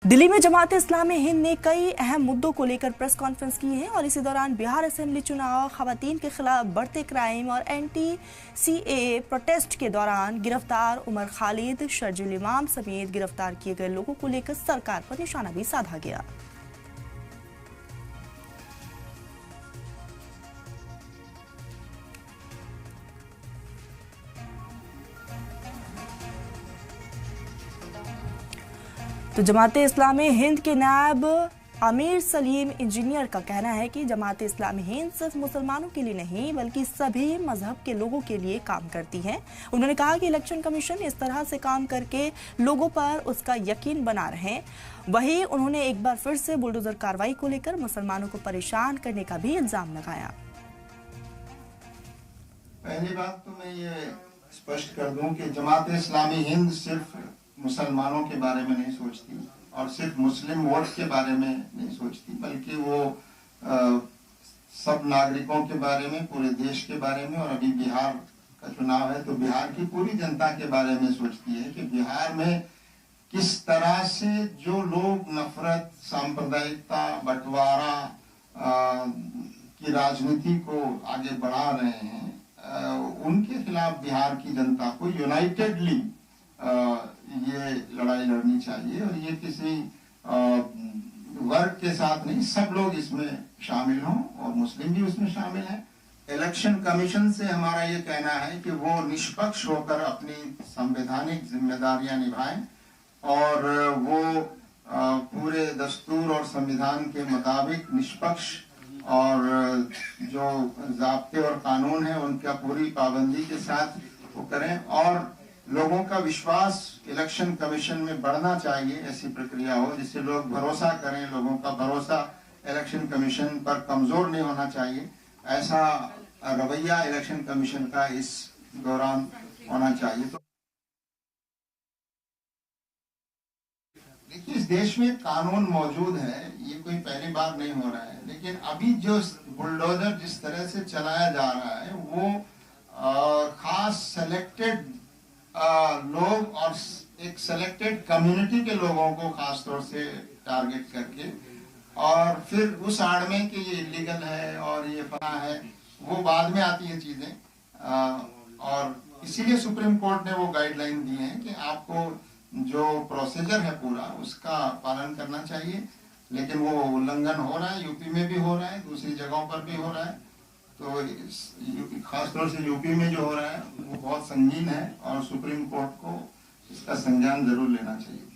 दिल्ली में जमात इस्लामी हिंद ने कई अहम मुद्दों को लेकर प्रेस कॉन्फ्रेंस की है और इसी दौरान बिहार असेंबली चुनाव, खवातीन के खिलाफ बढ़ते क्राइम और एंटी-सीएए प्रोटेस्ट के दौरान गिरफ्तार उमर खालिद, शर्जील इमाम समेत गिरफ्तार किए गए लोगों को लेकर सरकार पर निशाना भी साधा गया। तो जमात इस्लामी हिंद के नायब आमिर सलीम इंजीनियर का कहना है कि जमात इस्लामी हिंद सिर्फ मुसलमानों के लिए नहीं बल्कि सभी मजहब के लोगों के लिए काम करती है। उन्होंने कहा कि इलेक्शन कमीशन इस तरह से काम करके लोगों पर उसका यकीन बना रहे हैं। वहीं उन्होंने एक बार फिर से बुलडोजर कार्रवाई को लेकर मुसलमानों को परेशान करने का भी इल्जाम लगाया। पहली बात तो मैं ये स्पष्ट कर दूं कि जमात इस्लामी हिंद सिर्फ मुसलमानों के बारे में नहीं सोचती और सिर्फ मुस्लिम वोट के बारे में नहीं सोचती, बल्कि वो सब नागरिकों के बारे में, पूरे देश के बारे में, और अभी बिहार का चुनाव है तो बिहार की पूरी जनता के बारे में सोचती है कि बिहार में किस तरह से जो लोग नफरत, सांप्रदायिकता, बंटवारा की राजनीति को आगे बढ़ा रहे हैं, उनके खिलाफ बिहार की जनता को यूनाइटेडली ये लड़ाई लड़नी चाहिए। और ये किसी वर्ग के साथ नहीं, सब लोग इसमें शामिल हों और मुस्लिम भी उसमें शामिल हैं। इलेक्शन कमीशन से हमारा ये कहना है कि वो निष्पक्ष होकर अपनी संवैधानिक जिम्मेदारियां निभाएं और वो पूरे दस्तूर और संविधान के मुताबिक निष्पक्ष और जो ज़ाब्ते और कानून है उनका पूरी पाबंदी के साथ वो करें और लोगों का विश्वास इलेक्शन कमीशन में बढ़ना चाहिए। ऐसी प्रक्रिया हो जिससे लोग भरोसा करें, लोगों का भरोसा इलेक्शन कमीशन पर कमजोर नहीं होना चाहिए। ऐसा रवैया इलेक्शन कमीशन का इस दौरान होना चाहिए। तो देखिए, इस देश में कानून मौजूद है, ये कोई पहली बार नहीं हो रहा है, लेकिन अभी जो बुलडोजर जिस तरह से चलाया जा रहा है वो खास सेलेक्टेड लोग और एक सेलेक्टेड कम्युनिटी के लोगों को खास तौर से टारगेट करके, और फिर उस आड़ में कि ये इलीगल है और ये फला है, वो बाद में आती है चीजें। और इसीलिए सुप्रीम कोर्ट ने वो गाइडलाइन दी है कि आपको जो प्रोसीजर है पूरा उसका पालन करना चाहिए, लेकिन वो उल्लंघन हो रहा है, यूपी में भी हो रहा है, दूसरी जगहों पर भी हो रहा है। तो खासतौर से यूपी में जो हो रहा है वो बहुत संगीन है और सुप्रीम कोर्ट को इसका संज्ञान जरूर लेना चाहिए।